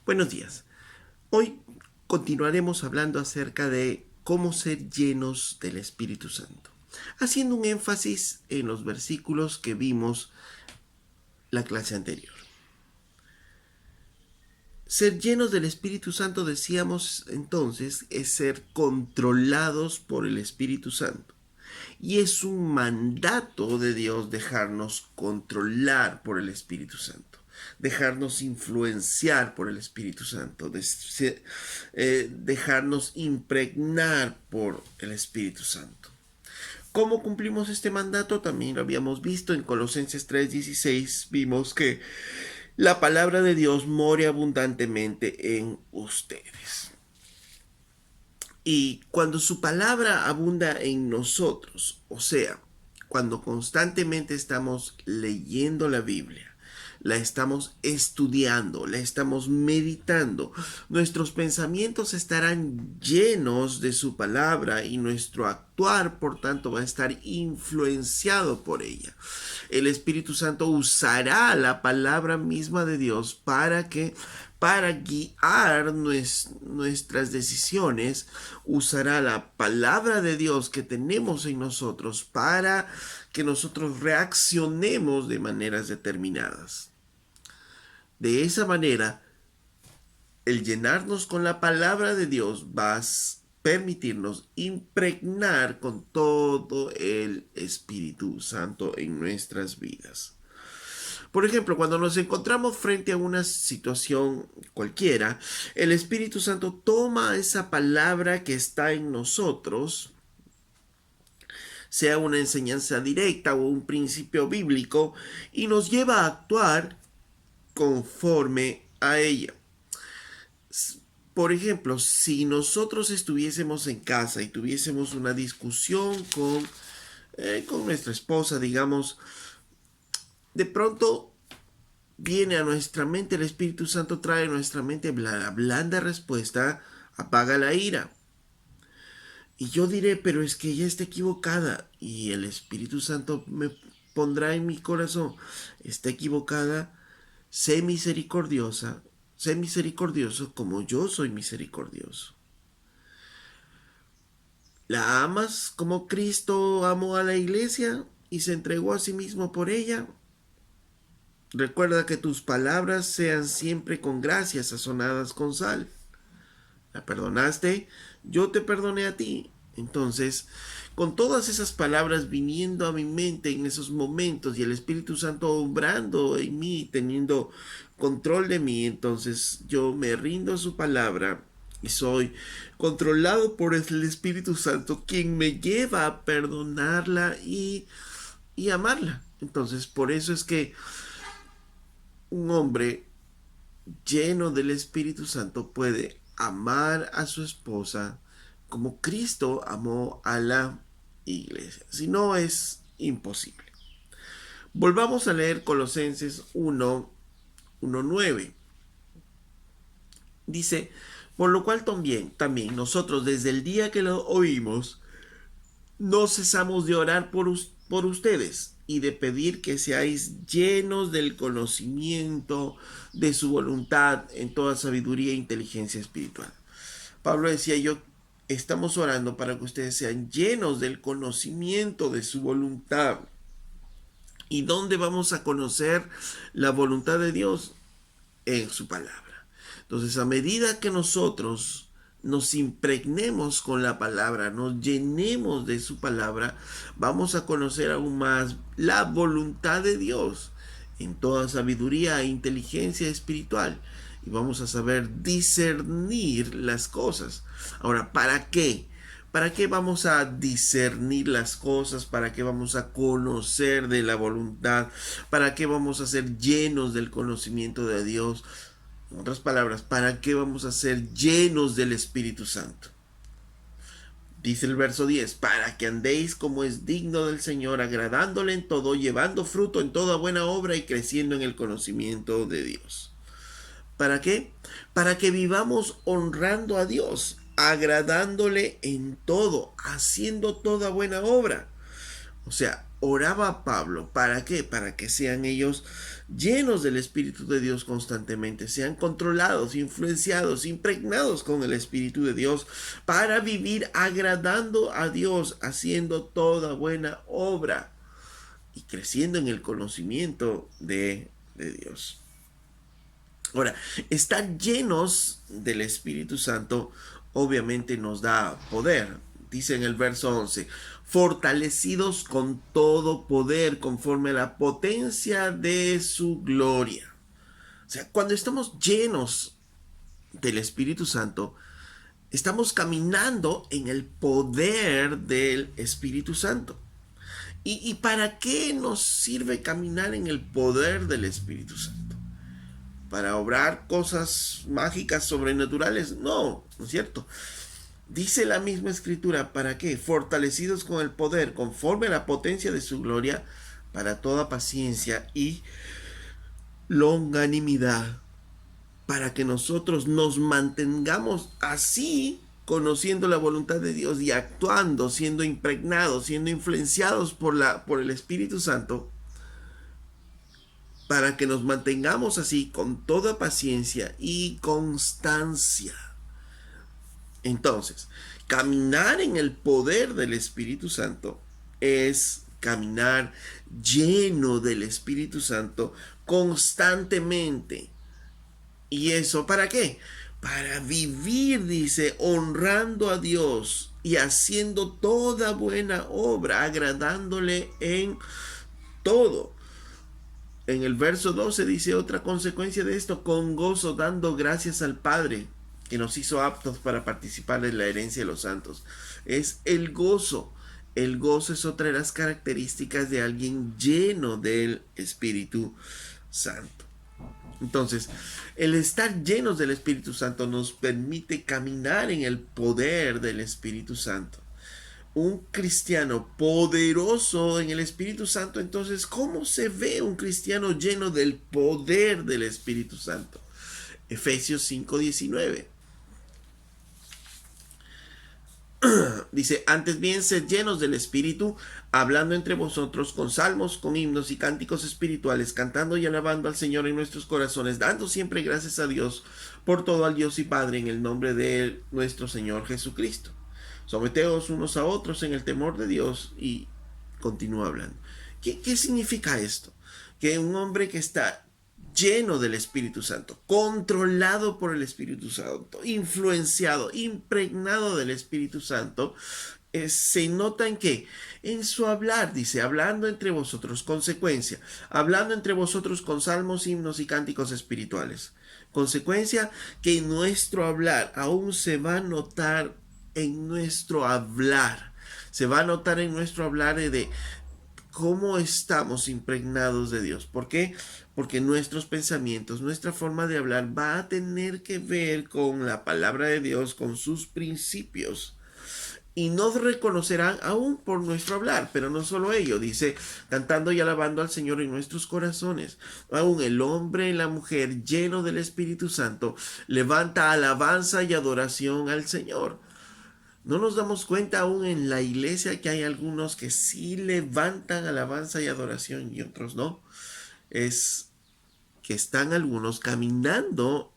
Buenos días. Hoy continuaremos hablando acerca de cómo ser llenos del Espíritu Santo, haciendo un énfasis en los versículos que vimos la clase anterior. Ser llenos del Espíritu Santo, decíamos entonces, es ser controlados por el Espíritu Santo. Y es un mandato de Dios dejarnos controlar por el Espíritu Santo, dejarnos influenciar por el Espíritu Santo, dejarnos impregnar por el Espíritu Santo. ¿Cómo cumplimos este mandato? También lo habíamos visto en Colosenses 3:16. Vimos que la palabra de Dios more abundantemente en ustedes. Y cuando su palabra abunda en nosotros, o sea, cuando constantemente estamos leyendo la Biblia, la estamos estudiando, la estamos meditando, nuestros pensamientos estarán llenos de su palabra y nuestro actuar, por tanto, va a estar influenciado por ella. El Espíritu Santo usará la palabra misma de Dios para guiar nuestras decisiones, usará la palabra de Dios que tenemos en nosotros para que nosotros reaccionemos de maneras determinadas. De esa manera, el llenarnos con la palabra de Dios va a permitirnos impregnar con todo el Espíritu Santo en nuestras vidas. Por ejemplo, cuando nos encontramos frente a una situación cualquiera, el Espíritu Santo toma esa palabra que está en nosotros, sea una enseñanza directa o un principio bíblico, y nos lleva a actuar conforme a ella. Por ejemplo, si nosotros estuviésemos en casa y tuviésemos una discusión con nuestra esposa, digamos, de pronto viene a nuestra mente, el Espíritu Santo trae a nuestra mente la blanda respuesta: apaga la ira. Y yo diré, pero es que ella está equivocada. Y el Espíritu Santo me pondrá en mi corazón: está equivocada, sé misericordiosa, sé misericordioso como yo soy misericordioso. ¿La amas como Cristo amó a la iglesia y se entregó a sí mismo por ella? Recuerda que tus palabras sean siempre con gracia, sazonadas con sal. ¿La perdonaste? Yo te perdoné a ti. Entonces, con todas esas palabras viniendo a mi mente en esos momentos y el Espíritu Santo obrando en mí, teniendo control de mí, entonces yo me rindo a su palabra y soy controlado por el Espíritu Santo, quien me lleva a perdonarla y amarla. Entonces, por eso es que un hombre lleno del Espíritu Santo puede amar a su esposa como Cristo amó a la iglesia. Si no, es imposible. Volvamos a leer Colosenses 1:9. Dice: por lo cual también nosotros desde el día que lo oímos, no cesamos de orar por ustedes y de pedir que seáis llenos del conocimiento de su voluntad en toda sabiduría e inteligencia espiritual. Pablo decía: estamos orando para que ustedes sean llenos del conocimiento de su voluntad. ¿Y dónde vamos a conocer la voluntad de Dios? En su palabra. Entonces, a medida que nosotros nos impregnemos con la palabra, nos llenemos de su palabra, vamos a conocer aún más la voluntad de Dios en toda sabiduría e inteligencia espiritual. Y vamos a saber discernir las cosas. Ahora, ¿para qué? ¿Para qué vamos a discernir las cosas? ¿Para qué vamos a conocer de la voluntad? ¿Para qué vamos a ser llenos del conocimiento de Dios? En otras palabras, ¿para qué vamos a ser llenos del Espíritu Santo? Dice el verso 10: para que andéis como es digno del Señor, agradándole en todo, llevando fruto en toda buena obra y creciendo en el conocimiento de Dios. ¿Para qué? Para que vivamos honrando a Dios, agradándole en todo, haciendo toda buena obra. O sea, oraba Pablo. ¿Para qué? Para que sean ellos llenos del Espíritu de Dios constantemente, sean controlados, influenciados, impregnados con el Espíritu de Dios, para vivir agradando a Dios, haciendo toda buena obra y creciendo en el conocimiento de Dios. Ahora, estar llenos del Espíritu Santo obviamente nos da poder. Dice en el verso 11, fortalecidos con todo poder conforme a la potencia de su gloria. O sea, cuando estamos llenos del Espíritu Santo, estamos caminando en el poder del Espíritu Santo. ¿Y para qué nos sirve caminar en el poder del Espíritu Santo? ¿Para obrar cosas mágicas sobrenaturales? No, no es cierto. Dice la misma escritura, ¿para qué? Fortalecidos con el poder, conforme a la potencia de su gloria, para toda paciencia y longanimidad, para que nosotros nos mantengamos así, conociendo la voluntad de Dios y actuando, siendo impregnados, siendo influenciados por el Espíritu Santo, para que nos mantengamos así con toda paciencia y constancia. Entonces, caminar en el poder del Espíritu Santo es caminar lleno del Espíritu Santo constantemente. ¿Y eso para qué? Para vivir, dice, honrando a Dios y haciendo toda buena obra, agradándole en todo. En el verso 12 dice otra consecuencia de esto, con gozo dando gracias al Padre que nos hizo aptos para participar en la herencia de los santos. Es el gozo. El gozo es otra de las características de alguien lleno del Espíritu Santo. Entonces, el estar llenos del Espíritu Santo nos permite caminar en el poder del Espíritu Santo. Un cristiano poderoso en el Espíritu Santo, entonces, ¿cómo se ve un cristiano lleno del poder del Espíritu Santo? Efesios 5:19. Dice, antes bien, sed llenos del Espíritu, hablando entre vosotros con salmos, con himnos y cánticos espirituales, cantando y alabando al Señor en nuestros corazones, dando siempre gracias a Dios por todo al Dios y Padre en el nombre de nuestro Señor Jesucristo. Someteos unos a otros en el temor de Dios, y continúa hablando. ¿Qué significa esto? Que un hombre que está lleno del Espíritu Santo, controlado por el Espíritu Santo, influenciado, impregnado del Espíritu Santo, se nota en qué, en su hablar, dice, hablando entre vosotros, consecuencia, hablando entre vosotros con salmos, himnos y cánticos espirituales. Consecuencia, que nuestro hablar aún se va a notar en nuestro hablar, se va a notar en nuestro hablar de cómo estamos impregnados de Dios. ¿Por qué? Porque nuestros pensamientos, nuestra forma de hablar va a tener que ver con la palabra de Dios, con sus principios. Y nos reconocerán aún por nuestro hablar, pero no solo ello, dice, cantando y alabando al Señor en nuestros corazones. Aún el hombre y la mujer lleno del Espíritu Santo levanta alabanza y adoración al Señor. No nos damos cuenta aún en la iglesia que hay algunos que sí levantan alabanza y adoración y otros no. Es que están algunos caminando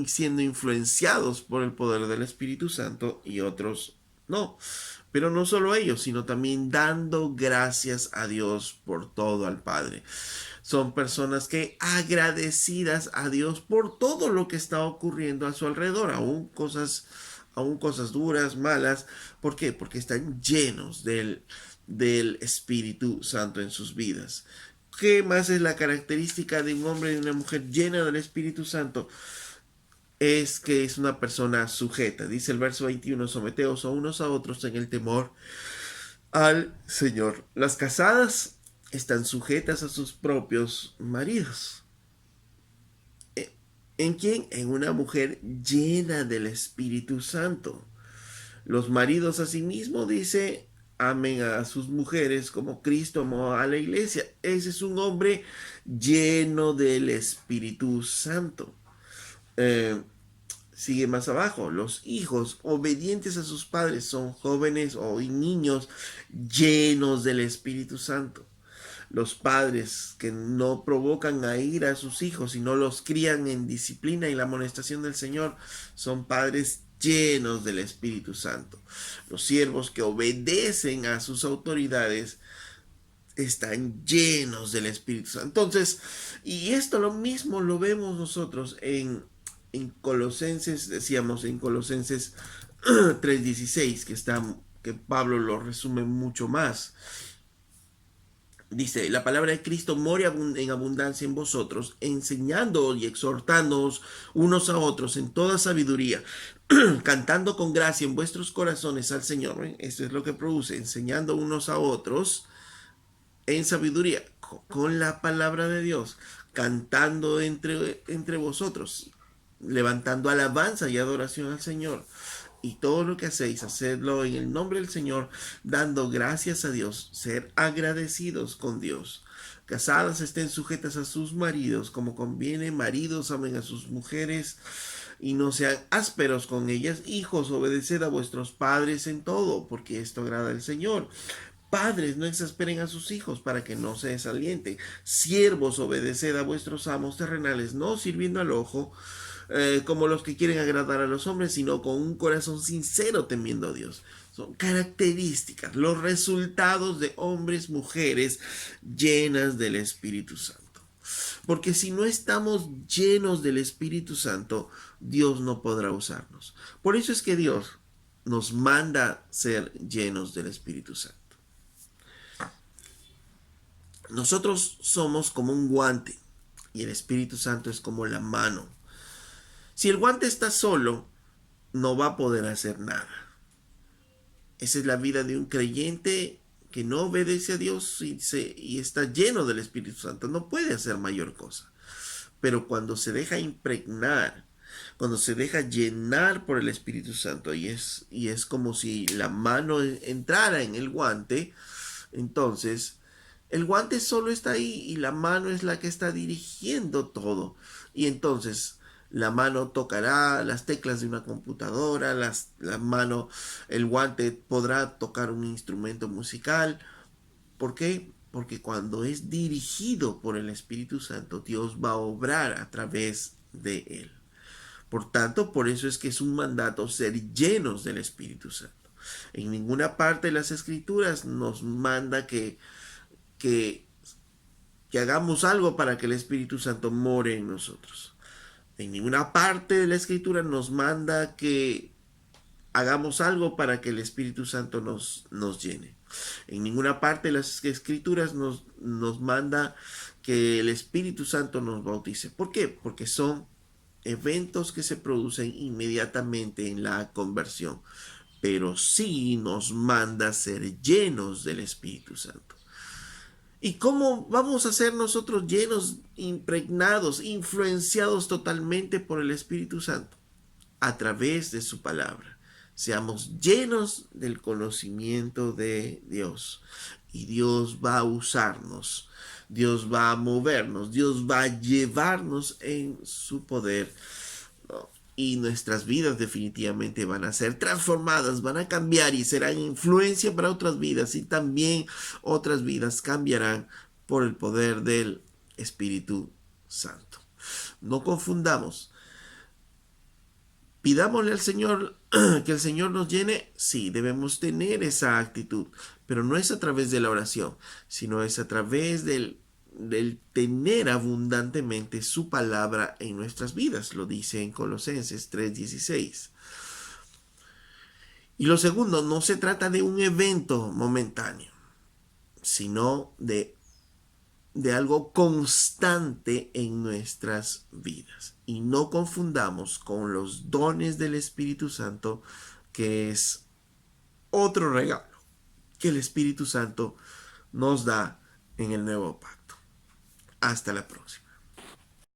siendo influenciados por el poder del Espíritu Santo y otros no. Pero no solo ellos, sino también dando gracias a Dios por todo al Padre. Son personas que agradecidas a Dios por todo lo que está ocurriendo a su alrededor, aún cosas duras, malas. ¿Por qué? Porque están llenos del Espíritu Santo en sus vidas. ¿Qué más es la característica de un hombre y una mujer llena del Espíritu Santo? Es que es una persona sujeta. Dice el verso 21, someteos a unos a otros en el temor al Señor. Las casadas están sujetas a sus propios maridos. ¿En quién? En una mujer llena del Espíritu Santo. Los maridos asimismo, dice, amen a sus mujeres como Cristo amó a la iglesia. Ese es un hombre lleno del Espíritu Santo. Sigue más abajo, los hijos obedientes a sus padres son jóvenes o niños llenos del Espíritu Santo. Los padres que no provocan a ira a sus hijos, sino los crían en disciplina y la amonestación del Señor, son padres llenos del Espíritu Santo. Los siervos que obedecen a sus autoridades están llenos del Espíritu Santo. Entonces, y esto lo mismo lo vemos nosotros en Colosenses, decíamos en Colosenses 3:16, que Pablo lo resume mucho más. Dice, la palabra de Cristo mora en abundancia en vosotros, enseñando y exhortándoos unos a otros en toda sabiduría, cantando con gracia en vuestros corazones al Señor. ¿Ven? Esto es lo que produce, enseñando unos a otros en sabiduría, con la palabra de Dios, cantando entre vosotros, levantando alabanza y adoración al Señor. Y todo lo que hacéis, hacedlo en el nombre del Señor, dando gracias a Dios, ser agradecidos con Dios. Casadas estén sujetas a sus maridos, como conviene, maridos amen a sus mujeres y no sean ásperos con ellas. Hijos, obedeced a vuestros padres en todo, porque esto agrada al Señor. Padres, no exasperen a sus hijos para que no se desalienten. Siervos, obedeced a vuestros amos terrenales, no sirviendo al ojo, como los que quieren agradar a los hombres, sino con un corazón sincero temiendo a Dios. Son características, los resultados de hombres, mujeres llenas del Espíritu Santo. Porque si no estamos llenos del Espíritu Santo, Dios no podrá usarnos. Por eso es que Dios nos manda ser llenos del Espíritu Santo. Nosotros somos como un guante y el Espíritu Santo es como la mano. Si el guante está solo, no va a poder hacer nada. Esa es la vida de un creyente que no obedece a Dios y está lleno del Espíritu Santo. No puede hacer mayor cosa. Pero cuando se deja impregnar, cuando se deja llenar por el Espíritu Santo y es como si la mano entrara en el guante, entonces el guante solo está ahí y la mano es la que está dirigiendo todo. Y entonces la mano tocará las teclas de una computadora, el guante podrá tocar un instrumento musical. ¿Por qué? Porque cuando es dirigido por el Espíritu Santo, Dios va a obrar a través de él. Por tanto, por eso es que es un mandato ser llenos del Espíritu Santo. En ninguna parte de las Escrituras nos manda que, que hagamos algo para que el Espíritu Santo more en nosotros. En ninguna parte de la Escritura nos manda que hagamos algo para que el Espíritu Santo nos llene. En ninguna parte de las Escrituras nos manda que el Espíritu Santo nos bautice. ¿Por qué? Porque son eventos que se producen inmediatamente en la conversión. Pero sí nos manda ser llenos del Espíritu Santo. ¿Y cómo vamos a ser nosotros llenos, impregnados, influenciados totalmente por el Espíritu Santo? A través de su palabra. Seamos llenos del conocimiento de Dios. Y Dios va a usarnos. Dios va a movernos. Dios va a llevarnos en su poder. ¿No? Y nuestras vidas definitivamente van a ser transformadas, van a cambiar y serán influencia para otras vidas. Y también otras vidas cambiarán por el poder del Espíritu Santo. No confundamos. Pidámosle al Señor que el Señor nos llene. Sí, debemos tener esa actitud, pero no es a través de la oración, sino es a través del tener abundantemente su palabra en nuestras vidas. Lo dice en Colosenses 3:16. Y lo segundo, no se trata de un evento momentáneo, sino de algo constante en nuestras vidas. Y no confundamos con los dones del Espíritu Santo, que es otro regalo que el Espíritu Santo nos da en el nuevo pacto. Hasta la próxima.